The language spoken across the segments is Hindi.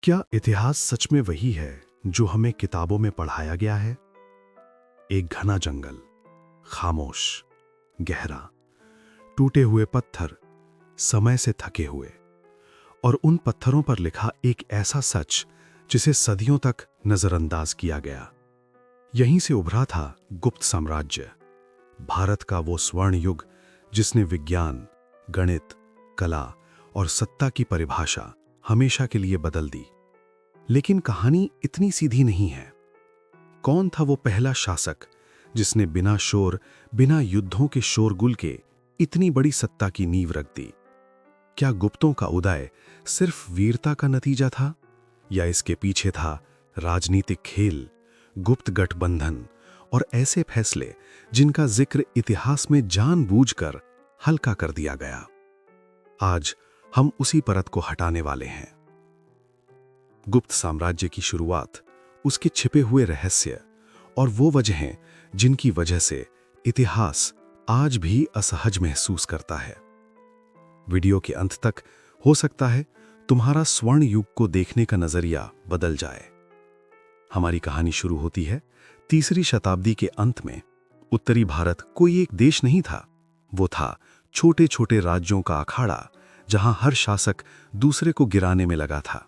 क्या इतिहास सच में वही है जो हमें किताबों में पढ़ाया गया है? एक घना जंगल, खामोश, गहरा, टूटे हुए पत्थर, समय से थके हुए, और उन पत्थरों पर लिखा एक ऐसा सच जिसे सदियों तक नजरअंदाज किया गया। यहीं से उभरा था गुप्त साम्राज्य, भारत का वो स्वर्ण युग जिसने विज्ञान, गणित, कला और सत्ता की परिभाषा हमेशा के लिए बदल दी। लेकिन कहानी इतनी सीधी नहीं है। कौन था वो पहला शासक जिसने बिना शोर, बिना युद्धों के शोरगुल के इतनी बड़ी सत्ता की नींव रख दी? क्या गुप्तों का उदय सिर्फ वीरता का नतीजा था, या इसके पीछे था राजनीतिक खेल, गुप्त गठबंधन और ऐसे फैसले जिनका जिक्र इतिहास में जानबूझकर हल्का कर दिया गया? आज हम उसी परत को हटाने वाले हैं। गुप्त साम्राज्य की शुरुआत, उसके छिपे हुए रहस्य और वो वजहें जिनकी वजह से इतिहास आज भी असहज महसूस करता है। वीडियो के अंत तक हो सकता है तुम्हारा स्वर्ण युग को देखने का नजरिया बदल जाए। हमारी कहानी शुरू होती है 3री शताब्दी के अंत में। उत्तरी भारत कोई एक देश नहीं था, वो था छोटे छोटे राज्यों का अखाड़ा जहां हर शासक दूसरे को गिराने में लगा था।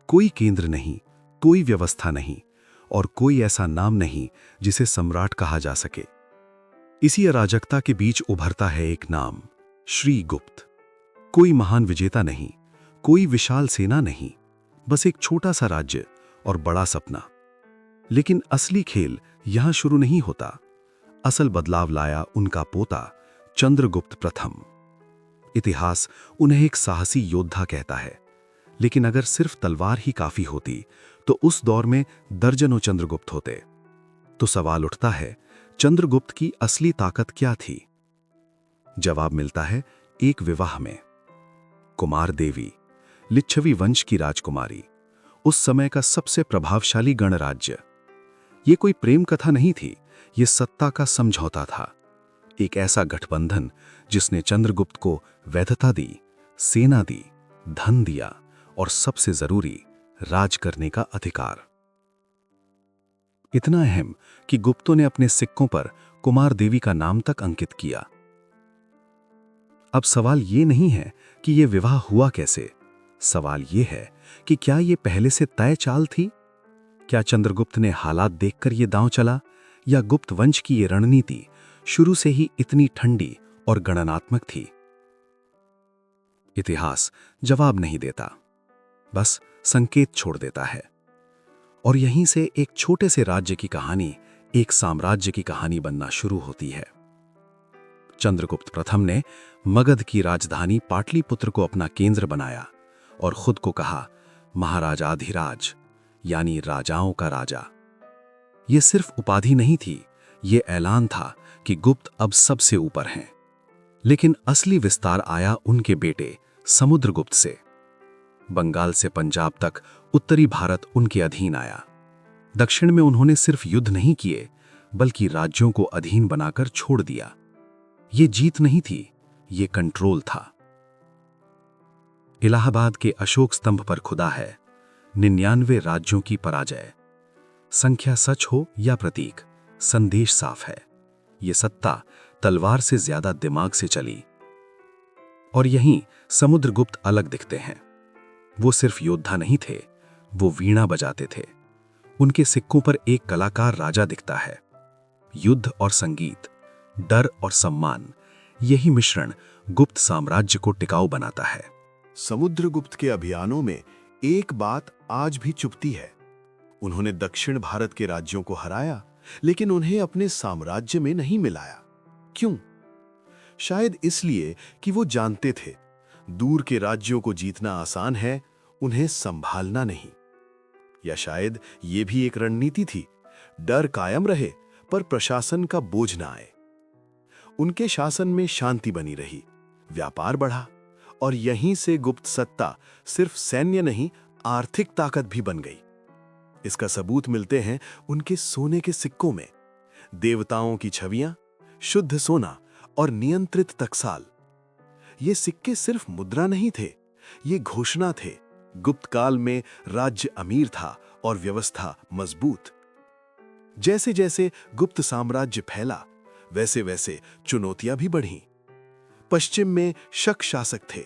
कोई केंद्र नहीं, कोई व्यवस्था नहीं, और कोई ऐसा नाम नहीं जिसे सम्राट कहा जा सके। इसी अराजकता के बीच उभरता है एक नाम, श्रीगुप्त। कोई महान विजेता नहीं, कोई विशाल सेना नहीं, बस एक छोटा सा राज्य और बड़ा सपना। लेकिन असली खेल यहां शुरू नहीं होता। असल बदलाव लाया उनका पोता चंद्रगुप्त प्रथम। इतिहास उन्हें एक साहसी योद्धा कहता है, लेकिन अगर सिर्फ तलवार ही काफी होती तो उस दौर में दर्जनों चंद्रगुप्त होते। तो सवाल उठता है, चंद्रगुप्त की असली ताकत क्या थी? जवाब मिलता है एक विवाह में। कुमार देवी, लिच्छवी वंश की राजकुमारी, उस समय का सबसे प्रभावशाली गणराज्य। ये कोई प्रेम कथा नहीं थी, ये सत्ता का समझौता था। एक ऐसा गठबंधन जिसने चंद्रगुप्त को वैधता दी, सेना दी, धन दिया और सबसे जरूरी, राज करने का अधिकार। इतना अहम कि गुप्तों ने अपने सिक्कों पर कुमार देवी का नाम तक अंकित किया। अब सवाल ये नहीं है कि यह विवाह हुआ कैसे, सवाल यह है कि क्या यह पहले से तय चाल थी? क्या चंद्रगुप्त ने हालात देखकर यह दांव चला, या गुप्त वंश की यह रणनीति शुरू से ही इतनी ठंडी और गणनात्मक थी? इतिहास जवाब नहीं देता, बस संकेत छोड़ देता है। और यहीं से एक छोटे से राज्य की कहानी एक साम्राज्य की कहानी बनना शुरू होती है। चंद्रगुप्त प्रथम ने मगध की राजधानी पाटलिपुत्र को अपना केंद्र बनाया और खुद को कहा महाराजाधिराज, यानी राजाओं का राजा। यह सिर्फ उपाधि नहीं थी, यह ऐलान था कि गुप्त अब सबसे ऊपर हैं। लेकिन असली विस्तार आया उनके बेटे समुद्रगुप्त से। बंगाल से पंजाब तक उत्तरी भारत उनके अधीन आया। दक्षिण में उन्होंने सिर्फ युद्ध नहीं किए, बल्कि राज्यों को अधीन बनाकर छोड़ दिया। ये जीत नहीं थी, ये कंट्रोल था। इलाहाबाद के अशोक स्तंभ पर खुदा है 99 राज्यों की पराजय। संख्या सच हो या प्रतीक, संदेश साफ है, ये सत्ता तलवार से ज्यादा दिमाग से चली। और यहीं समुद्रगुप्त अलग दिखते हैं। वो सिर्फ योद्धा नहीं थे, वो वीणा बजाते थे। उनके सिक्कों पर एक कलाकार राजा दिखता है। युद्ध और संगीत, डर और सम्मान, यही मिश्रण गुप्त साम्राज्य को टिकाऊ बनाता है। समुद्रगुप्त के अभियानों में एक बात आज भी चुभती है। उन्होंने दक्षिण भारत के राज्यों को हराया, लेकिन उन्हें अपने साम्राज्य में नहीं मिलाया। क्यों? शायद इसलिए कि वो जानते थे दूर के राज्यों को जीतना आसान है, उन्हें संभालना नहीं। या शायद ये भी एक रणनीति थी, डर कायम रहे पर प्रशासन का बोझ ना आए। उनके शासन में शांति बनी रही, व्यापार बढ़ा, और यहीं से गुप्त सत्ता सिर्फ सैन्य नहीं, आर्थिक ताकत भी बन गई। इसका सबूत मिलते हैं उनके सोने के सिक्कों में। देवताओं की छवियां, शुद्ध सोना और नियंत्रित टकसाल। ये सिक्के सिर्फ मुद्रा नहीं थे, ये घोषणा थे, गुप्त काल में राज्य अमीर था और व्यवस्था मजबूत। जैसे जैसे गुप्त साम्राज्य फैला, वैसे वैसे चुनौतियां भी बढ़ीं। पश्चिम में शक शासक थे,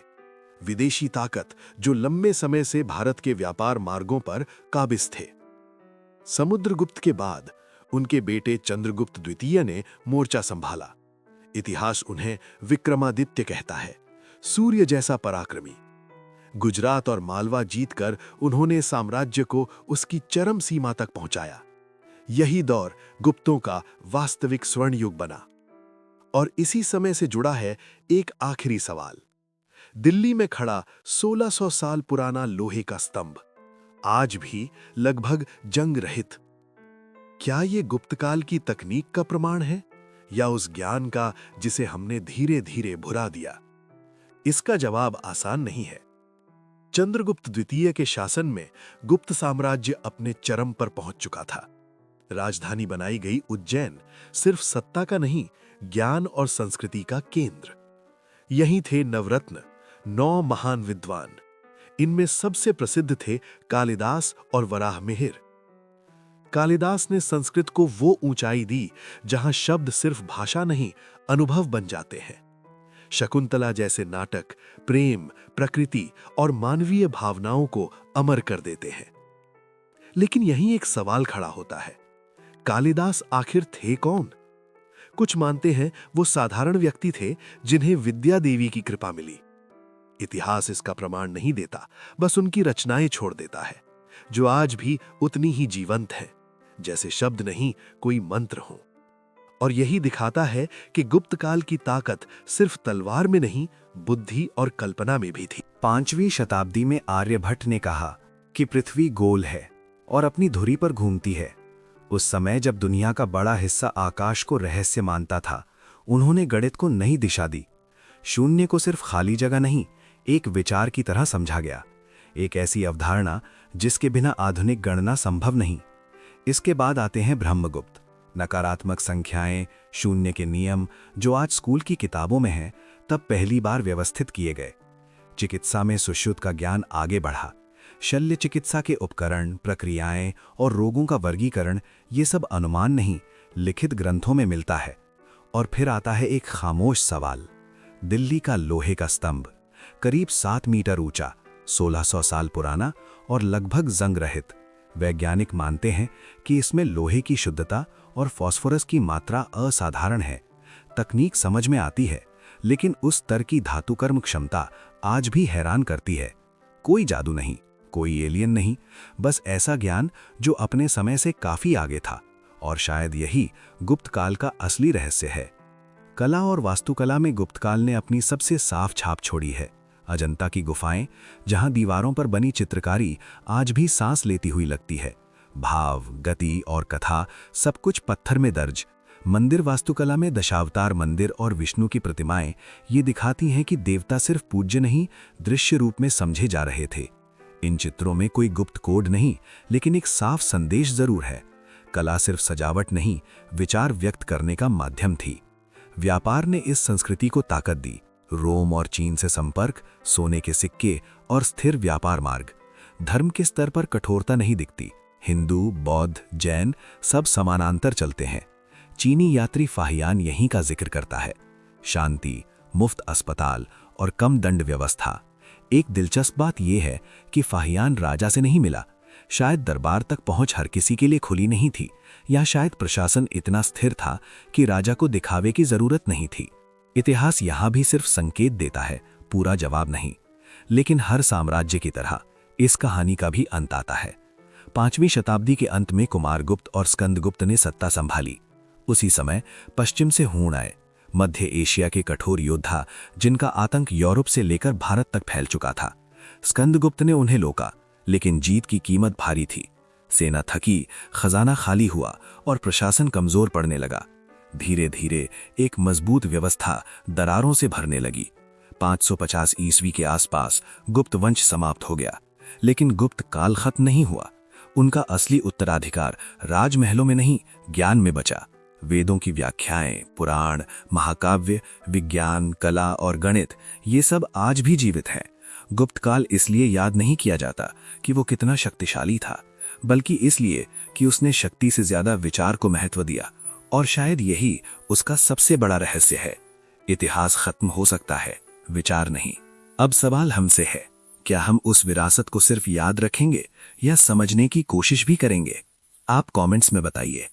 विदेशी ताकत जो लंबे समय से भारत के व्यापार मार्गों पर काबिज थे। समुद्रगुप्त के बाद उनके बेटे चंद्रगुप्त द्वितीय ने मोर्चा संभाला। इतिहास उन्हें विक्रमादित्य कहता है, सूर्य जैसा पराक्रमी। गुजरात और मालवा जीतकर उन्होंने साम्राज्य को उसकी चरम सीमा तक पहुंचाया। यही दौर गुप्तों का वास्तविक स्वर्ण युग बना। और इसी समय से जुड़ा है एक आखिरी सवाल। दिल्ली में खड़ा 1600 साल पुराना लोहे का स्तंभ आज भी लगभग जंग रहित, क्या ये गुप्तकाल की तकनीक का प्रमाण है या उस ज्ञान का जिसे हमने धीरे धीरे भुला दिया? इसका जवाब आसान नहीं है। चंद्रगुप्त द्वितीय के शासन में गुप्त साम्राज्य अपने चरम पर पहुंच चुका था। राजधानी बनाई गई उज्जैन सिर्फ सत्ता का नहीं, ज्ञान और संस्कृति का केंद्र। यहीं थे नवरत्न, 9 महान विद्वान। इनमें सबसे प्रसिद्ध थे कालिदास और वराहमिहिर। कालिदास ने संस्कृत को वो ऊंचाई दी जहां शब्द सिर्फ भाषा नहीं, अनुभव बन जाते हैं। शकुंतला जैसे नाटक प्रेम, प्रकृति और मानवीय भावनाओं को अमर कर देते हैं। लेकिन यहीं एक सवाल खड़ा होता है, कालिदास आखिर थे कौन? कुछ मानते हैं वो साधारण व्यक्ति थे जिन्हें विद्या देवी की कृपा मिली। इतिहास इसका प्रमाण नहीं देता, बस उनकी रचनाएं छोड़ देता है, जो आज भी उतनी ही जीवंत हैं, जैसे शब्द नहीं कोई मंत्र हो। और यही दिखाता है कि गुप्त काल की ताकत सिर्फ तलवार में नहीं, बुद्धि और कल्पना में भी थी। 5वीं शताब्दी में आर्यभट्ट ने कहा कि पृथ्वी गोल है और अपनी धुरी पर घूमती है। उस समय जब दुनिया का बड़ा हिस्सा आकाश को रहस्य मानता था, उन्होंने गणित को नई दिशा दी। शून्य को सिर्फ खाली जगह नहीं, एक विचार की तरह समझा गया, एक ऐसी अवधारणा जिसके बिना आधुनिक गणना संभव नहीं। इसके बाद आते हैं ब्रह्मगुप्त। नकारात्मक संख्याएं, शून्य के नियम जो आज स्कूल की किताबों में हैं, तब पहली बार व्यवस्थित किए गए। चिकित्सा में सुश्रुत का ज्ञान आगे बढ़ा। शल्य चिकित्सा के उपकरण, प्रक्रियाएं और रोगों का वर्गीकरण, ये सब अनुमान नहीं, लिखित ग्रंथों में मिलता है। और फिर आता है एक खामोश सवाल, दिल्ली का लोहे का स्तंभ, करीब 7 मीटर ऊंचा, 1600 साल पुराना और लगभग जंग रहित। वैज्ञानिक मानते हैं कि इसमें लोहे की शुद्धता और फास्फोरस की मात्रा असाधारण है। तकनीक समझ में आती है, लेकिन उस स्तर की धातुकर्म क्षमता आज भी हैरान करती है। कोई जादू नहीं, कोई एलियन नहीं, बस ऐसा ज्ञान जो अपने समय से काफी आगे था। और शायद यही गुप्त काल का असली रहस्य है। कला और वास्तुकला में गुप्त काल ने अपनी सबसे साफ छाप छोड़ी है। अजंता की गुफाएं, जहां दीवारों पर बनी चित्रकारी आज भी सांस लेती हुई लगती है। भाव, गति और कथा सब कुछ पत्थर में दर्ज। मंदिर वास्तुकला में दशावतार मंदिर और विष्णु की प्रतिमाएं ये दिखाती हैं कि देवता सिर्फ पूज्य नहीं, दृश्य रूप में समझे जा रहे थे। इन चित्रों में कोई गुप्त कोड नहीं, लेकिन एक साफ संदेश जरूर है। कला सिर्फ सजावट नहीं, विचार व्यक्त करने का माध्यम थी। व्यापार ने इस संस्कृति को ताकत दी। रोम और चीन से संपर्क, सोने के सिक्के और स्थिर व्यापार मार्ग। धर्म के स्तर पर कठोरता नहीं दिखती। हिंदू, बौद्ध, जैन सब समानांतर चलते हैं। चीनी यात्री फाहियान यहीं का जिक्र करता है। शांति, मुफ्त अस्पताल और कम दंड व्यवस्था। एक दिलचस्प बात यह है कि फाहियान राजा से नहीं मिला। शायद दरबार तक पहुंच हर किसी के लिए खुली नहीं थी, या शायद प्रशासन इतना स्थिर था कि राजा को दिखावे की जरूरत नहीं थी। इतिहास यहां भी सिर्फ संकेत देता है, पूरा जवाब नहीं। लेकिन हर साम्राज्य की तरह इस कहानी का भी अंत आता है। 5वीं शताब्दी के अंत में कुमारगुप्त और स्कंदगुप्त ने सत्ता संभाली। उसी समय पश्चिम से हूण आए, मध्य एशिया के कठोर योद्धा जिनका आतंक यूरोप से लेकर भारत तक फैल चुका था। स्कंदगुप्त ने उन्हें रोका, लेकिन जीत की कीमत भारी थी। सेना थकी, खजाना खाली हुआ और प्रशासन कमजोर पड़ने लगा। धीरे धीरे एक मजबूत व्यवस्था दरारों से भरने लगी। 550 ईस्वी के आसपास गुप्त वंश समाप्त हो गया, लेकिन गुप्त काल खत्म नहीं हुआ। उनका असली उत्तराधिकार राजमहलों में नहीं, ज्ञान में बचा। वेदों की व्याख्याएं, पुराण, महाकाव्य, विज्ञान, कला और गणित, ये सब आज भी जीवित हैं। गुप्त काल इसलिए याद नहीं किया जाता कि वो कितना शक्तिशाली था, बल्कि इसलिए कि उसने शक्ति से ज्यादा विचार को महत्व दिया, और शायद यही उसका सबसे बड़ा रहस्य है। इतिहास खत्म हो सकता है, विचार नहीं। अब सवाल हमसे है, क्या हम उस विरासत को सिर्फ याद रखेंगे या समझने की कोशिश भी करेंगे? आप कमेंट्स में बताइए।